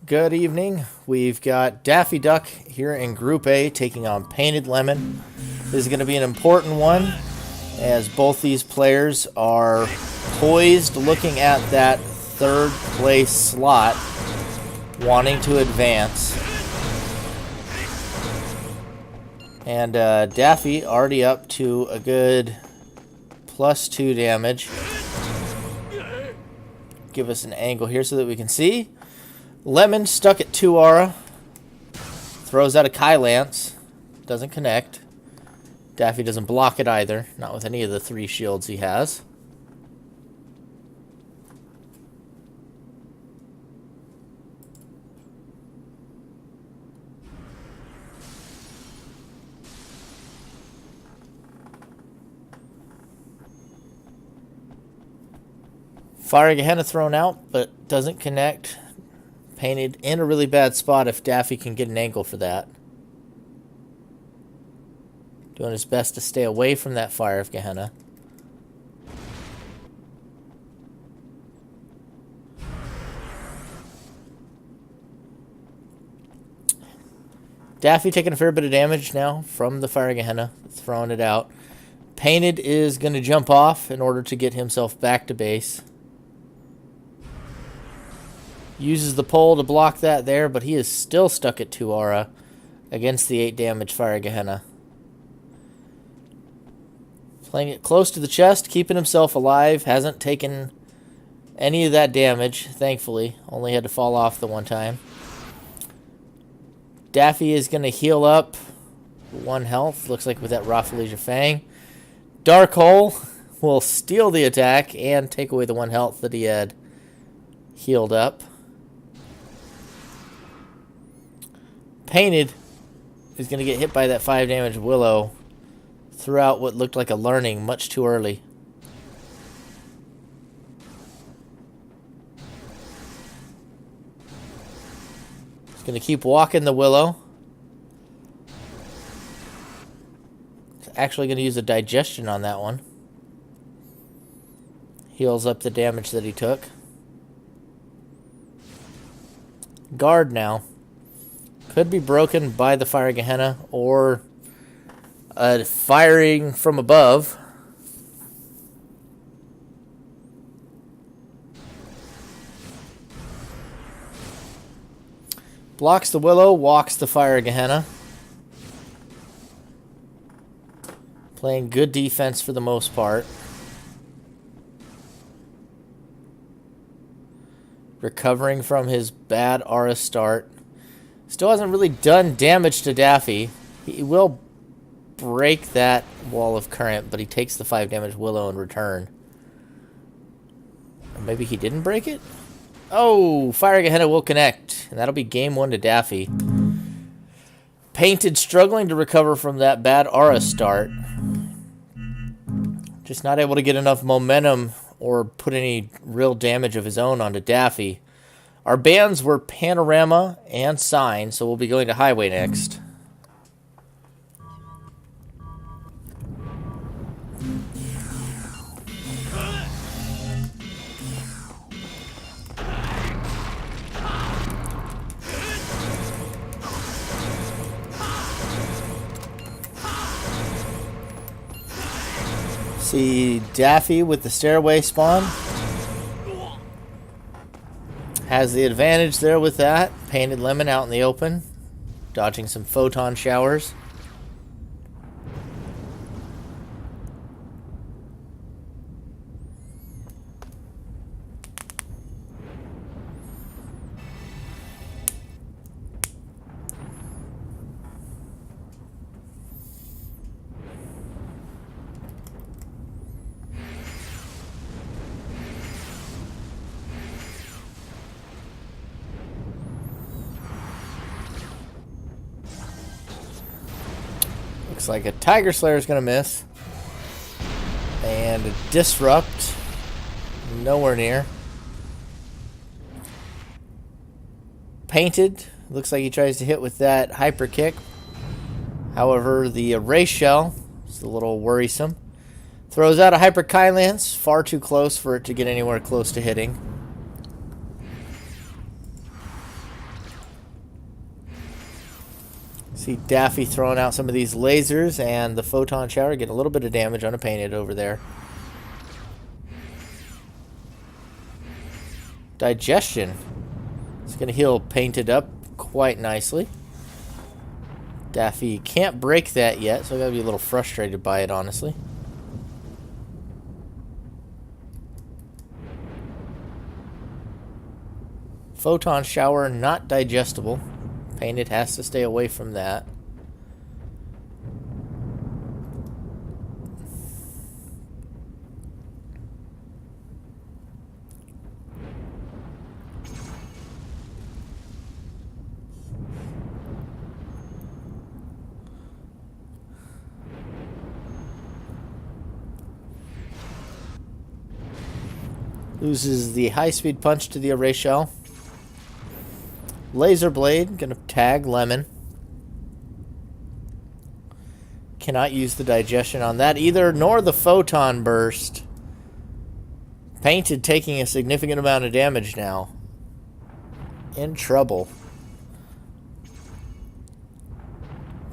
Good evening. We've got Daffy Duck here in Group A taking on Painted Lemon. This is going to be an important one as both these players are poised looking at that third place slot, wanting to advance. And Daffy already up to a good +2 damage. Give us an angle here so that we can see. Lemon stuck at 2 aura. Throws out a Kai Lance. Doesn't connect. Daffy doesn't block it either. Not with any of the 3 shields he has. Fire Gehenna thrown out, but doesn't connect. Painted in a really bad spot if Daffy can get an angle for that. Doing his best to stay away from that Fire of Gehenna. Daffy taking a fair bit of damage now from the Fire of Gehenna, throwing it out. Painted is going to jump off in order to get himself back to base. Uses the pole to block that there, but he is still stuck at 2 aura against the 8 damage Fire Gehenna. Playing it close to the chest, keeping himself alive. Hasn't taken any of that damage, thankfully. Only had to fall off the one time. Daffy is going to heal up 1 health. Looks like with that Rafflesia Fang. Dark Hole will steal the attack and take away the 1 health that he had healed up. Painted is going to get hit by that 5 damage Willow. Threw out what looked like a learning much too early. He's going to keep walking the Willow. He's actually going to use a digestion on that one. Heals up the damage that he took. Guard now. Could be broken by the Fire Gehenna or firing from above. Blocks the Willow, walks the Fire Gehenna. Playing good defense for the most part. Recovering from his bad aura start. Still hasn't really done damage to Daffy. He will break that wall of current, but he takes the 5 damage Willow in return. Or maybe he didn't break it? Oh, Fire Gehenna will connect, and that'll be game 1 to Daffy. Painted struggling to recover from that bad aura start. Just not able to get enough momentum or put any real damage of his own onto Daffy. Our bands were Panorama and Sign, so we'll be going to Highway next. See Daffy with the stairway spawn. Has the advantage there with that. Painted Lemon out in the open. Dodging some photon showers. Looks like a Tiger Slayer is going to miss. And a Disrupt. Nowhere near. Painted. Looks like he tries to hit with that Hyper Kick. However, the Ray Shell is a little worrisome. Throws out a Hyper Kai Lance. Far too close for it to get anywhere close to hitting. See Daffy throwing out some of these lasers, and the photon shower getting a little bit of damage on a Painted over there. Digestion. It's going to heal Painted up quite nicely. Daffy can't break that yet, so I gotta be a little frustrated by it, honestly. Photon shower, not digestible. Painted has to stay away from that. Loses the high-speed punch to the array shell. Laser blade, gonna tag Lemon. Cannot use the digestion on that either, nor the photon burst. Painted taking a significant amount of damage now. In trouble.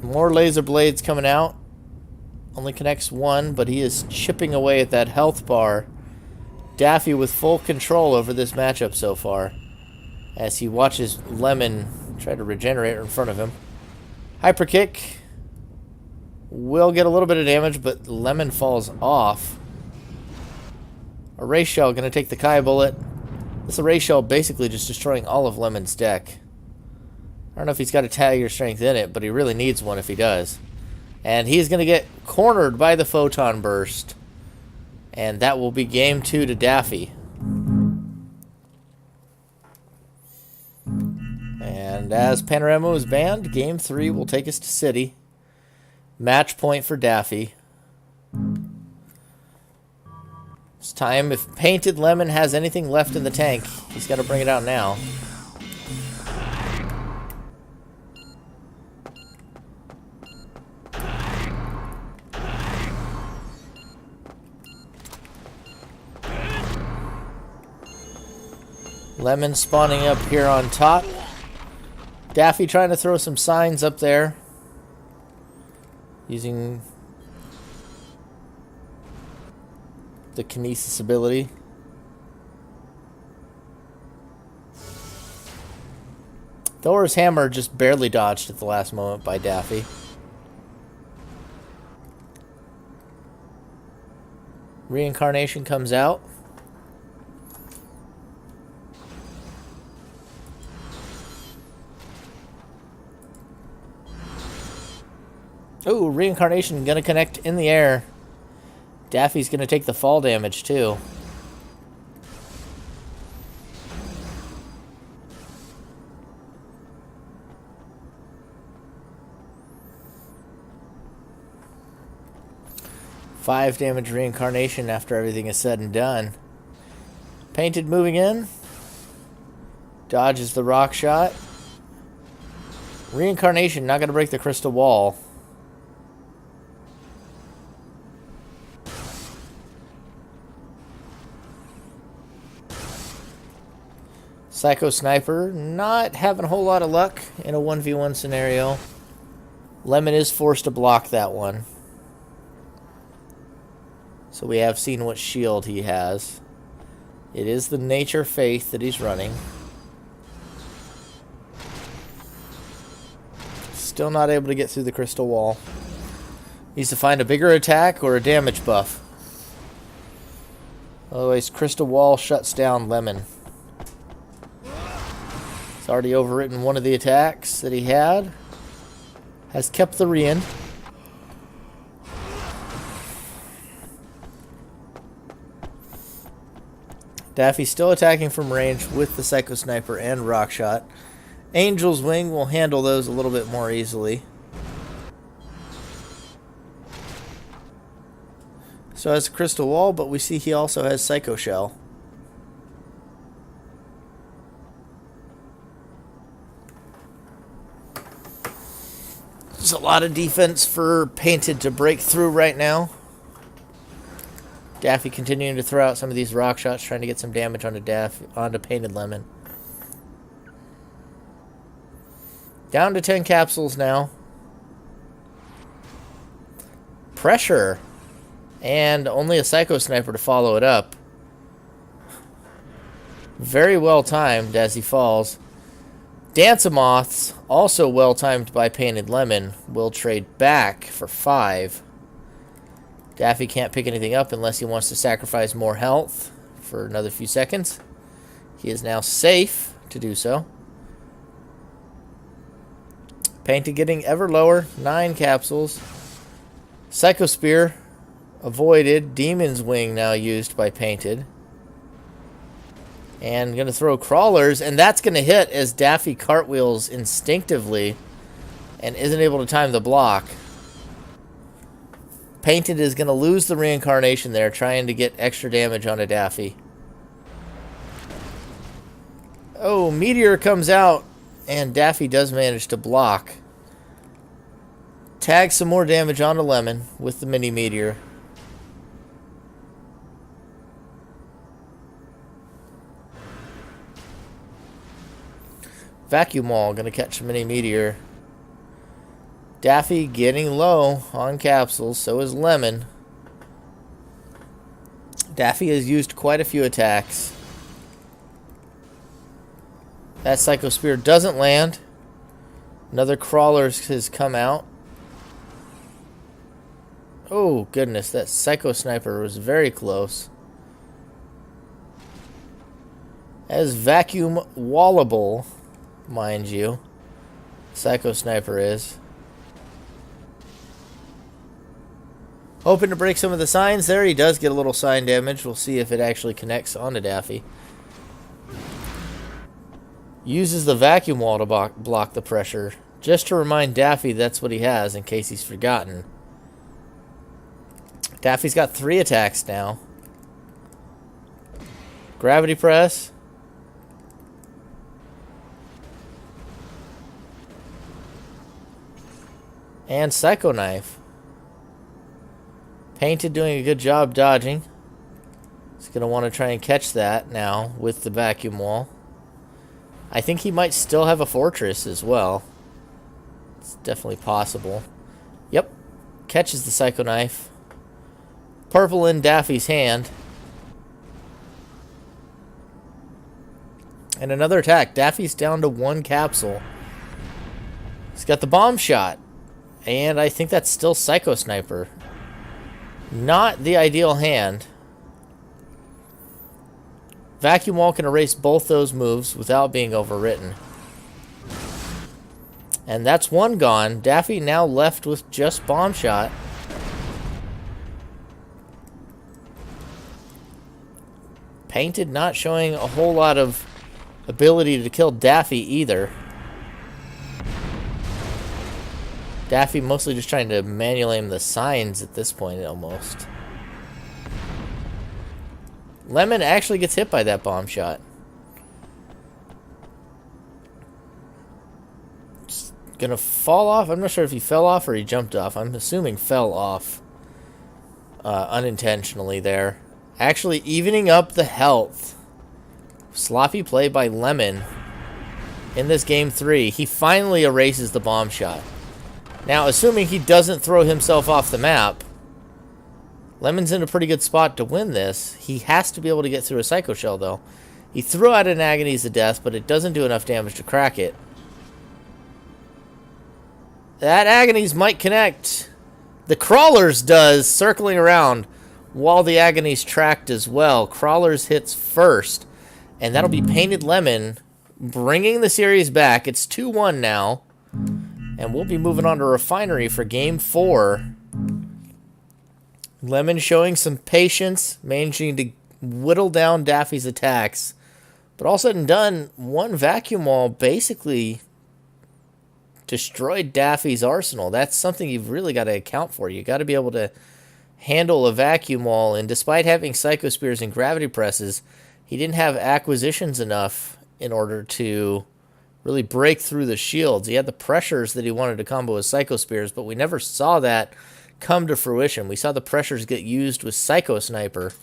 More laser blades coming out. Only connects one, but he is chipping away at that health bar. Daffy with full control over this matchup so far, as he watches Lemon try to regenerate in front of him. Hyper kick will get a little bit of damage, but Lemon falls off. Array shell going to take the Kai bullet. This array shell basically just destroying all of Lemon's deck. I don't know if he's got a tag or strength in it, but he really needs one if he does. And he's going to get cornered by the photon burst. And that will be game 2 to Daffy. And as Panorama is banned, game 3 will take us to City. Match point for Daffy. It's time. If Painted Lemon has anything left in the tank, he's got to bring it out now. Lemon spawning up here on top. Daffy trying to throw some signs up there. Using the kinesis ability. Thor's hammer just barely dodged at the last moment by Daffy. Reincarnation comes out. Ooh, Reincarnation gonna connect in the air. Daffy's gonna take the fall damage too. Five damage Reincarnation after everything is said and done. Painted moving in. Dodges the rock shot. Reincarnation not gonna break the crystal wall. Psycho Sniper not having a whole lot of luck in a 1v1 scenario. Lemon is forced to block that one. So we have seen what shield he has. It is the Nature Faith that he's running. Still not able to get through the crystal wall. Needs to find a bigger attack or a damage buff. Otherwise, crystal wall shuts down Lemon. He's already overwritten one of the attacks that he had. Has kept the Rien. Daffy's still attacking from range with the Psycho Sniper and Rock Shot. Angel's Wing will handle those a little bit more easily. So has a Crystal Wall, but we see he also has Psycho Shell. There's a lot of defense for Painted to break through right now. Daffy continuing to throw out some of these rock shots, trying to get some damage onto Painted Lemon. Down to 10 capsules now. pressure. And only a Psycho Sniper to follow it up. Very well timed as he falls. Dance-A-Moths, also well timed by Painted Lemon, will trade back for 5. Daffy can't pick anything up unless he wants to sacrifice more health for another few seconds. He is now safe to do so. Painted getting ever lower. 9 capsules. Psycho Spear avoided. Demon's Wing now used by Painted. And going to throw crawlers, and that's going to hit as Daffy cartwheels instinctively and isn't able to time the block. Painted is going to lose the reincarnation there, trying to get extra damage onto Daffy. Oh, Meteor comes out, and Daffy does manage to block. Tag some more damage onto Lemon with the mini Meteor. Vacuum Wall going to catch a mini Meteor. Daffy getting low on capsules, so is Lemon. Daffy has used quite a few attacks. That Psycho Spear doesn't land. Another crawler has come out. Oh, goodness, that Psycho Sniper was very close. As Vacuum Wallable, mind you, Psycho Sniper is. Hoping to break some of the signs there. He does get a little sign damage. We'll see if it actually connects onto Daffy. Uses the vacuum wall to block the pressure. Just to remind Daffy that's what he has in case he's forgotten. Daffy's got 3 attacks now. Gravity Press. And Psycho Knife. Painted doing a good job dodging. He's going to want to try and catch that now with the vacuum wall. I think he might still have a fortress as well. It's definitely possible. Yep. Catches the Psycho Knife. Purple in Daffy's hand. And another attack. Daffy's down to 1 capsule. He's got the bomb shot. And I think that's still Psycho Sniper. Not the ideal hand. Vacuum Wall can erase both those moves without being overwritten. And that's 1 gone. Daffy now left with just Bomb Shot. Painted not showing a whole lot of ability to kill Daffy either. Daffy mostly just trying to manually aim the signs at this point almost. Lemon actually gets hit by that bomb shot. Just gonna fall off. I'm not sure if he fell off or he jumped off. I'm assuming fell off unintentionally there. Actually evening up the health. Sloppy play by Lemon in this game 3. He finally erases the bomb shot. Now, assuming he doesn't throw himself off the map, Lemon's in a pretty good spot to win this. He has to be able to get through a Psycho Shell, though. He threw out an Agonies of Death, but it doesn't do enough damage to crack it. That Agonies might connect. The Crawlers does, circling around, while the Agonies tracked as well. Crawlers hits first, and that'll be Painted Lemon bringing the series back. It's 2-1 now. And we'll be moving on to Refinery for Game 4. Lemon showing some patience, managing to whittle down Daffy's attacks. But all said and done, 1 vacuum wall basically destroyed Daffy's arsenal. That's something you've really got to account for. You've got to be able to handle a vacuum wall. And despite having Psycho Spears and Gravity Presses, he didn't have acquisitions enough in order to really break through the shields. He had the pressures that he wanted to combo with Psycho Spears, but we never saw that come to fruition. We saw the pressures get used with Psycho Sniper.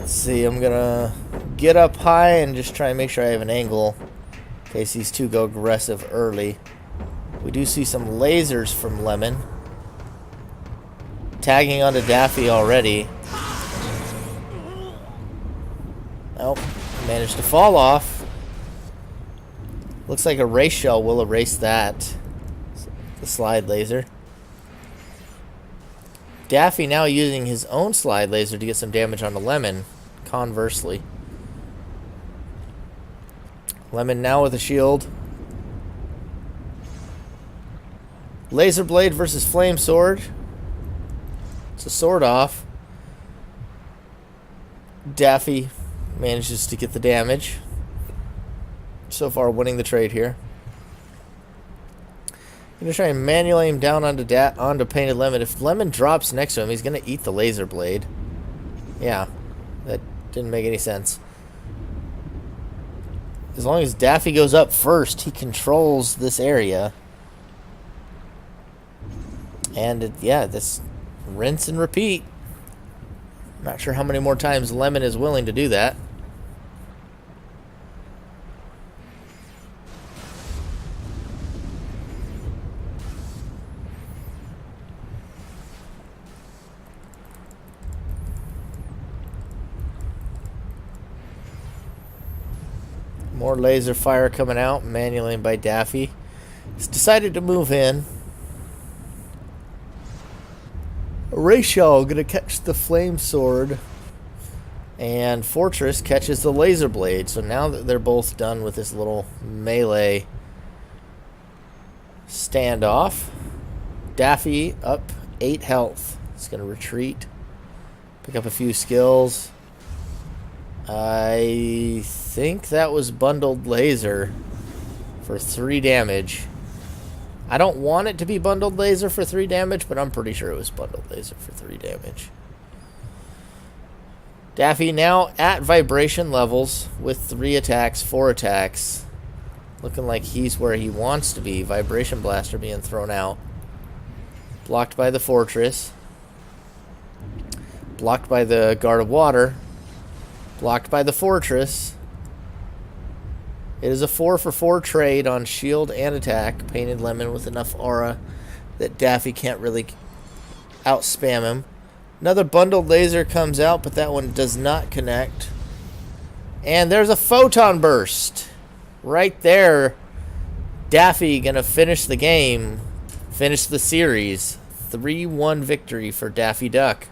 Let's see, I'm gonna get up high and just try and make sure I have an angle in case these two go aggressive early. We do see some lasers from Lemon. Tagging onto Daffy already. Nope, managed to fall off. Looks like a race shell will erase that. The slide laser. Daffy now using his own slide laser to get some damage on the Lemon, conversely. Lemon now with a shield. Laser blade versus flame sword. It's a sword off. Daffy manages to get the damage. So far winning the trade here. I'm going to try and manually aim down onto Painted Lemon. If Lemon drops next to him, he's going to eat the laser blade. Yeah, that didn't make any sense. As long as Daffy goes up first, he controls this area. And, yeah, this rinse and repeat. Not sure how many more times Lemon is willing to do that. More laser fire coming out, manually by Daffy. He's decided to move in. Rachel gonna catch the flame sword, and Fortress catches the laser blade. So now that they're both done with this little melee standoff, Daffy up 8 health. He's gonna retreat, pick up a few skills. I think that was bundled laser for 3 damage. I don't want it to be bundled laser for 3 damage, but I'm pretty sure it was bundled laser for 3 damage. Daffy now at vibration levels with 3 attacks, 4 attacks. Looking like he's where he wants to be. Vibration blaster being thrown out. Blocked by the Fortress. Blocked by the Guard of Water. Blocked by the Fortress. It is a 4-for-4 trade on shield and attack. Painted Lemon with enough aura that Daffy can't really out-spam him. Another bundled laser comes out, but that one does not connect. And there's a photon burst. Right there. Daffy gonna finish the game. Finish the series. 3-1 victory for Daffy Duck.